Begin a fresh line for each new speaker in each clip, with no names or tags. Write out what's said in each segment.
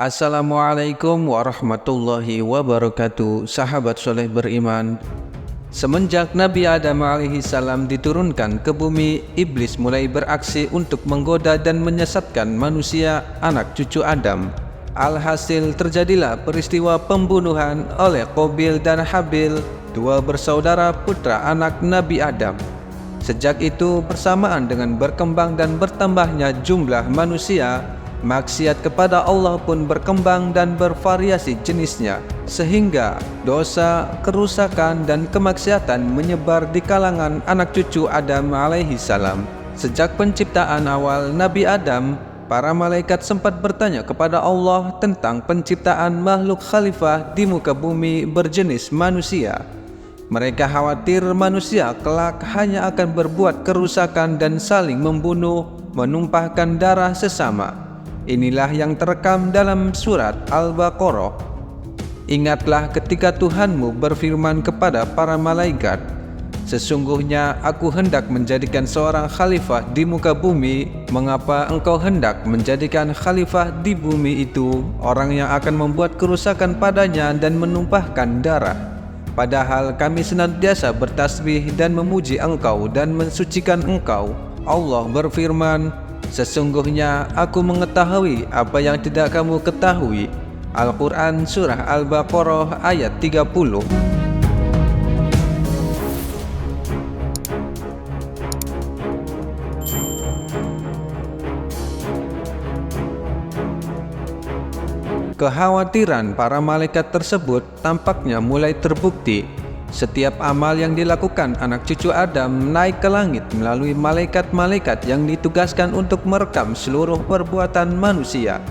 Assalamualaikum warahmatullahi wabarakatuh. Sahabat soleh beriman, semenjak Nabi Adam alaihissalam diturunkan ke bumi, iblis mulai beraksi untuk menggoda dan menyesatkan manusia, anak cucu Adam. Alhasil terjadilah peristiwa pembunuhan oleh Qabil dan Habil, dua bersaudara putra anak Nabi Adam. Sejak itu, bersamaan dengan berkembang dan bertambahnya jumlah manusia, maksiat kepada Allah pun berkembang dan bervariasi jenisnya, sehingga dosa, kerusakan, dan kemaksiatan menyebar di kalangan anak cucu Adam alaihi salam. Sejak penciptaan awal Nabi Adam, para malaikat sempat bertanya kepada Allah tentang penciptaan makhluk khalifah di muka bumi berjenis manusia. Mereka khawatir manusia kelak hanya akan berbuat kerusakan dan saling membunuh, menumpahkan darah sesama. Inilah yang terekam dalam surat Al-Baqarah. Ingatlah ketika Tuhanmu berfirman kepada para malaikat, sesungguhnya aku hendak menjadikan seorang khalifah di muka bumi. Mengapa engkau hendak menjadikan khalifah di bumi itu orang yang akan membuat kerusakan padanya dan menumpahkan darah? Padahal kami senantiasa bertasbih dan memuji engkau dan mensucikan engkau. Allah berfirman, sesungguhnya aku mengetahui apa yang tidak kamu ketahui. Al-Quran Surah Al-Baqarah ayat 30. Kekhawatiran para malaikat tersebut tampaknya mulai terbukti. Setiap amal yang dilakukan anak cucu Adam naik ke langit melalui malaikat-malaikat yang ditugaskan untuk merekam seluruh perbuatan manusia.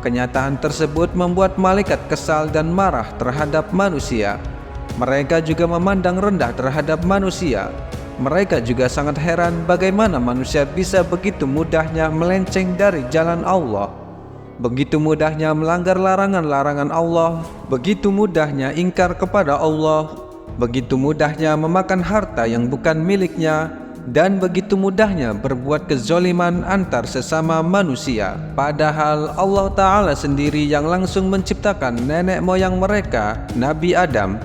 Kenyataan tersebut membuat malaikat kesal dan marah terhadap manusia. Mereka juga memandang rendah terhadap manusia. Mereka juga sangat heran bagaimana manusia bisa begitu mudahnya melenceng dari jalan Allah, begitu mudahnya melanggar larangan-larangan Allah, begitu mudahnya ingkar kepada Allah, begitu mudahnya memakan harta yang bukan miliknya, dan begitu mudahnya berbuat kezoliman antar sesama manusia. Padahal Allah Ta'ala sendiri yang langsung menciptakan nenek moyang mereka, Nabi Adam.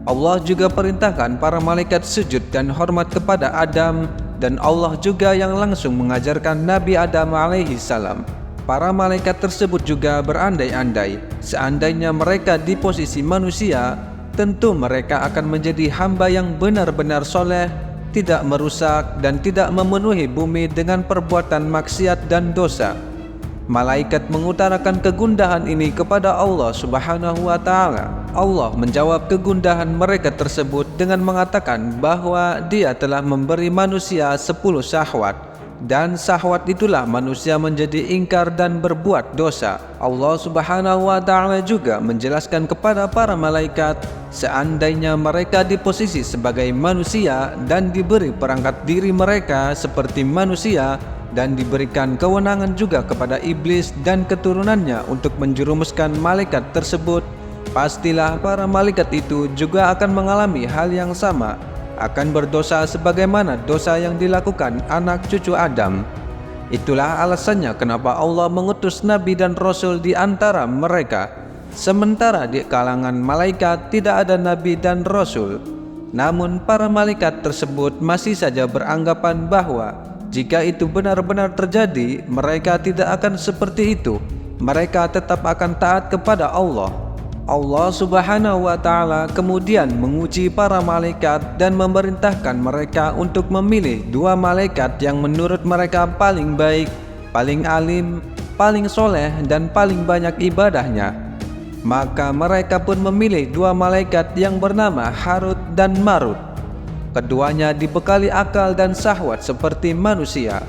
Allah juga perintahkan para malaikat sujud dan hormat kepada Adam, dan Allah juga yang langsung mengajarkan Nabi Adam alaihi salam. Para malaikat tersebut juga berandai-andai, seandainya mereka di posisi manusia, tentu mereka akan menjadi hamba yang benar-benar soleh, tidak merusak dan tidak memenuhi bumi dengan perbuatan maksiat dan dosa. Malaikat mengutarakan kegundahan ini kepada Allah Subhanahu wa Ta'ala. Allah menjawab kegundahan mereka tersebut dengan mengatakan bahwa Dia telah memberi manusia 10 syahwat, dan syahwat itulah manusia menjadi ingkar dan berbuat dosa. Allah Subhanahu wa Ta'ala juga menjelaskan kepada para malaikat, seandainya mereka di posisi sebagai manusia dan diberi perangkat diri mereka seperti manusia, dan diberikan kewenangan juga kepada iblis dan keturunannya untuk menjerumuskan malaikat tersebut, pastilah para malaikat itu juga akan mengalami hal yang sama, akan berdosa sebagaimana dosa yang dilakukan anak cucu Adam. Itulah alasannya kenapa Allah mengutus Nabi dan Rasul di antara mereka, sementara di kalangan malaikat tidak ada Nabi dan Rasul. Namun para malaikat tersebut masih saja beranggapan bahwa jika itu benar-benar terjadi, mereka tidak akan seperti itu. Mereka tetap akan taat kepada Allah. Allah Subhanahu wa Ta'ala kemudian menguji para malaikat dan memerintahkan mereka untuk memilih 2 malaikat yang menurut mereka paling baik, paling alim, paling soleh, dan paling banyak ibadahnya. Maka mereka pun memilih 2 malaikat yang bernama Harut dan Marut. Keduanya dibekali akal dan syahwat seperti manusia.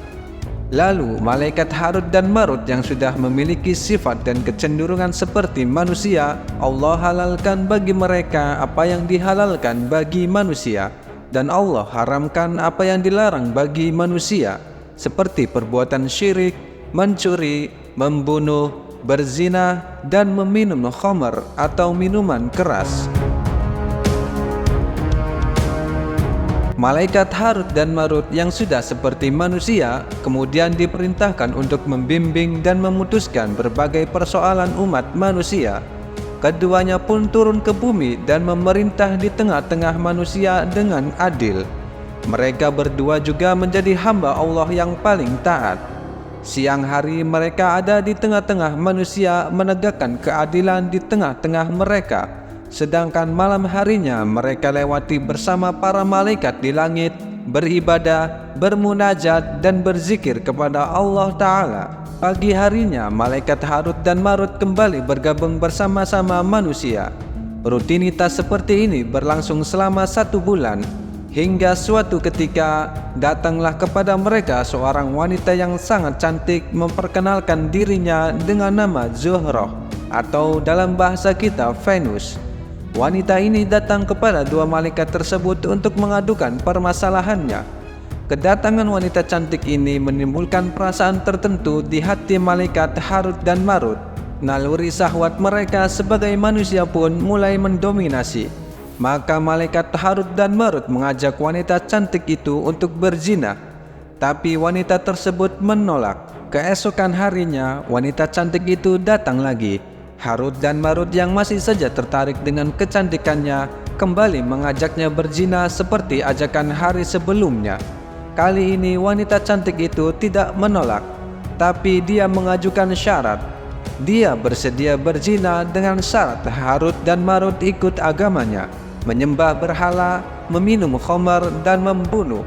Lalu malaikat Harut dan Marut yang sudah memiliki sifat dan kecenderungan seperti manusia, Allah halalkan bagi mereka apa yang dihalalkan bagi manusia, dan Allah haramkan apa yang dilarang bagi manusia, seperti perbuatan syirik, mencuri, membunuh, berzina, dan meminum khamar atau minuman keras. Malaikat Harut dan Marut yang sudah seperti manusia kemudian diperintahkan untuk membimbing dan memutuskan berbagai persoalan umat manusia. Keduanya pun turun ke bumi dan memerintah di tengah-tengah manusia dengan adil. Mereka berdua juga menjadi hamba Allah yang paling taat. Siang hari mereka ada di tengah-tengah manusia menegakkan keadilan di tengah-tengah mereka. Sedangkan malam harinya mereka lewati bersama para malaikat di langit, beribadah, bermunajat dan berzikir kepada Allah Ta'ala. Pagi harinya malaikat Harut dan Marut kembali bergabung bersama-sama manusia. Rutinitas seperti ini berlangsung selama 1 bulan, hingga suatu ketika datanglah kepada mereka seorang wanita yang sangat cantik memperkenalkan dirinya dengan nama Zuhroh, atau dalam bahasa kita Venus. Wanita ini datang kepada 2 malaikat tersebut untuk mengadukan permasalahannya. Kedatangan wanita cantik ini menimbulkan perasaan tertentu di hati malaikat Harut dan Marut. Naluri syahwat mereka sebagai manusia pun mulai mendominasi. Maka malaikat Harut dan Marut mengajak wanita cantik itu untuk berzina. Tapi wanita tersebut menolak. Keesokan harinya wanita cantik itu datang lagi. Harut dan Marut yang masih saja tertarik dengan kecantikannya kembali mengajaknya berzina seperti ajakan hari sebelumnya. Kali ini wanita cantik itu tidak menolak, tapi dia mengajukan syarat. Dia bersedia berzina dengan syarat Harut dan Marut ikut agamanya, menyembah berhala, meminum khamar dan membunuh.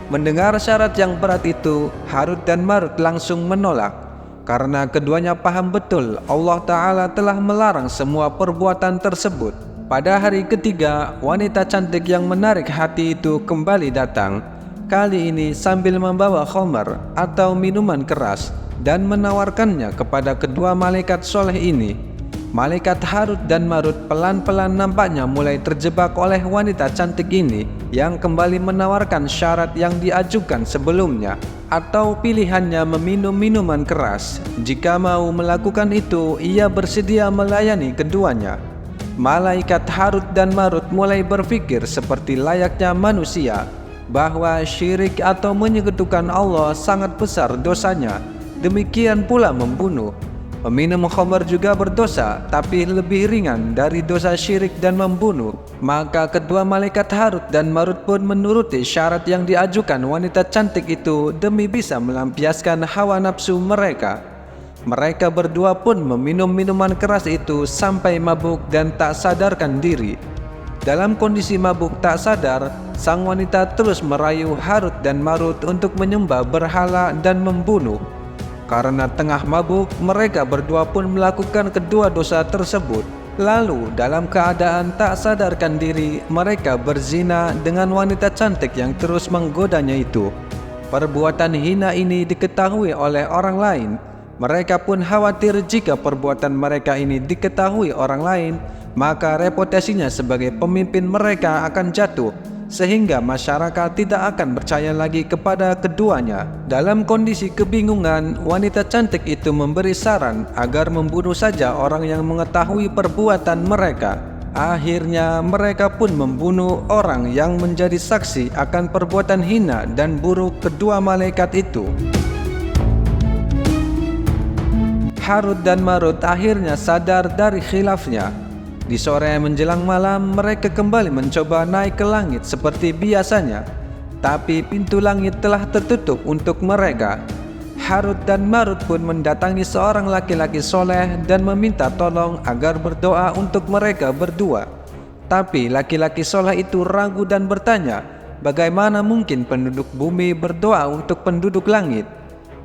Mendengar syarat yang berat itu, Harut dan Marut langsung menolak. Karena keduanya paham betul Allah Ta'ala telah melarang semua perbuatan tersebut. Pada hari ketiga, wanita cantik yang menarik hati itu kembali datang. Kali ini sambil membawa khamar atau minuman keras dan menawarkannya kepada kedua malaikat soleh ini. Malaikat Harut dan Marut pelan-pelan nampaknya mulai terjebak oleh wanita cantik ini yang kembali menawarkan syarat yang diajukan sebelumnya, atau pilihannya meminum minuman keras. Jika mau melakukan itu, ia bersedia melayani keduanya. Malaikat Harut dan Marut mulai berpikir seperti layaknya manusia, bahwa syirik atau menyekutukan Allah sangat besar dosanya. Demikian pula membunuh. Meminum khamar juga berdosa, tapi lebih ringan dari dosa syirik dan membunuh. Maka kedua malaikat Harut dan Marut pun menuruti syarat yang diajukan wanita cantik itu demi bisa melampiaskan hawa nafsu mereka. Mereka berdua pun meminum minuman keras itu sampai mabuk dan tak sadarkan diri. Dalam kondisi mabuk tak sadar, sang wanita terus merayu Harut dan Marut untuk menyembah berhala dan membunuh. Karena tengah mabuk, mereka berdua pun melakukan kedua dosa tersebut. Lalu dalam keadaan tak sadarkan diri, mereka berzina dengan wanita cantik yang terus menggodanya itu. Perbuatan hina ini diketahui oleh orang lain. Mereka pun khawatir jika perbuatan mereka ini diketahui orang lain, maka reputasinya sebagai pemimpin mereka akan jatuh, sehingga masyarakat tidak akan percaya lagi kepada keduanya. Dalam kondisi kebingungan, wanita cantik itu memberi saran agar membunuh saja orang yang mengetahui perbuatan mereka. Akhirnya mereka pun membunuh orang yang menjadi saksi akan perbuatan hina dan buruk kedua malaikat itu. Harut dan Marut akhirnya sadar dari khilafnya. Di sore menjelang malam, mereka kembali mencoba naik ke langit seperti biasanya. Tapi pintu langit telah tertutup untuk mereka. Harut dan Marut pun mendatangi seorang laki-laki soleh dan meminta tolong agar berdoa untuk mereka berdua. Tapi laki-laki soleh itu ragu dan bertanya, bagaimana mungkin penduduk bumi berdoa untuk penduduk langit?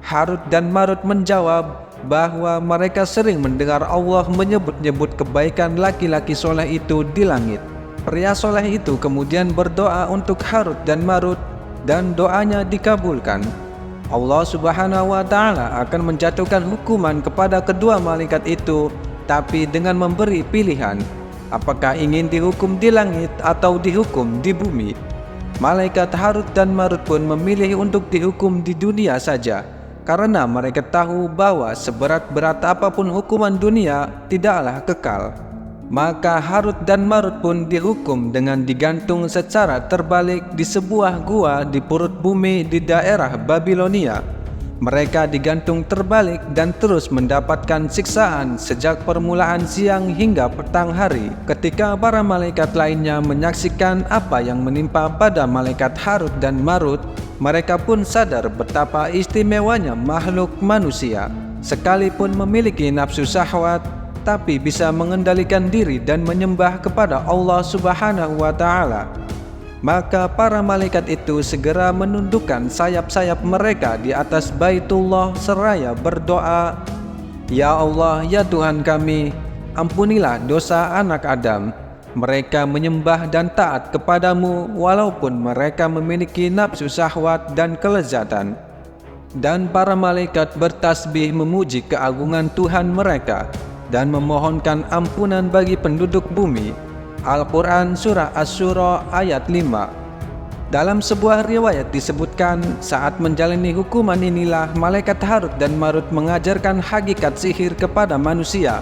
Harut dan Marut menjawab bahwa mereka sering mendengar Allah menyebut-nyebut kebaikan laki-laki soleh itu di langit. Pria soleh itu kemudian berdoa untuk Harut dan Marut dan doanya dikabulkan. Allah Subhanahu wa Ta'ala akan menjatuhkan hukuman kepada kedua malaikat itu, tapi dengan memberi pilihan, apakah ingin dihukum di langit atau dihukum di bumi. Malaikat Harut dan Marut pun memilih untuk dihukum di dunia saja, karena mereka tahu bahwa seberat-berat apapun hukuman dunia tidaklah kekal. Maka Harut dan Marut pun dihukum dengan digantung secara terbalik di sebuah gua di perut bumi di daerah Babilonia. Mereka digantung terbalik dan terus mendapatkan siksaan sejak permulaan siang hingga petang hari. Ketika para malaikat lainnya menyaksikan apa yang menimpa pada malaikat Harut dan Marut, mereka pun sadar betapa istimewanya makhluk manusia. Sekalipun memiliki nafsu syahwat, tapi bisa mengendalikan diri dan menyembah kepada Allah Subhanahu wa Ta'ala. Maka para malaikat itu segera menundukkan sayap-sayap mereka di atas Baitullah seraya berdoa, "Ya Allah, ya Tuhan kami, ampunilah dosa anak Adam. Mereka menyembah dan taat kepadamu walaupun mereka memiliki nafsu syahwat dan kelezatan." Dan para malaikat bertasbih memuji keagungan Tuhan mereka dan memohonkan ampunan bagi penduduk bumi. Al-Quran Surah Asy-Syura ayat 5. Dalam sebuah riwayat disebutkan, saat menjalani hukuman inilah malaikat Harut dan Marut mengajarkan hakikat sihir kepada manusia.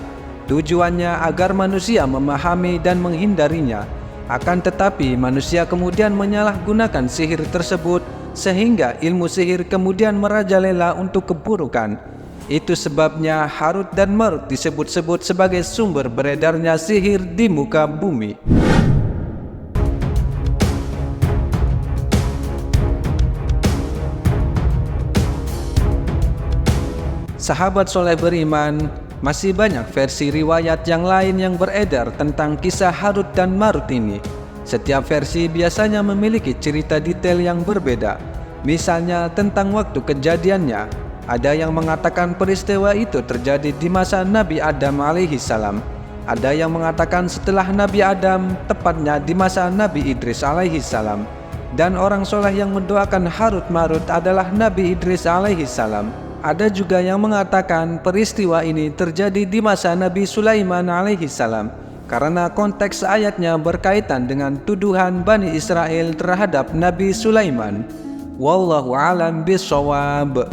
Tujuannya agar manusia memahami dan menghindarinya. Akan tetapi manusia kemudian menyalahgunakan sihir tersebut sehingga ilmu sihir kemudian merajalela untuk keburukan. Itu sebabnya Harut dan Marut disebut-sebut sebagai sumber beredarnya sihir di muka bumi. Sahabat soleh beriman, masih banyak versi riwayat yang lain yang beredar tentang kisah Harut dan Marut ini. Setiap versi biasanya memiliki cerita detail yang berbeda. Misalnya tentang waktu kejadiannya. Ada yang mengatakan peristiwa itu terjadi di masa Nabi Adam alaihi salam. Ada yang mengatakan setelah Nabi Adam, tepatnya di masa Nabi Idris alaihi salam. Dan orang soleh yang mendoakan Harut Marut adalah Nabi Idris alaihi salam. Ada juga yang mengatakan peristiwa ini terjadi di masa Nabi Sulaiman alaihi salam, karena konteks ayatnya berkaitan dengan tuduhan Bani Israel terhadap Nabi Sulaiman. Wallahu a'lam bishawab.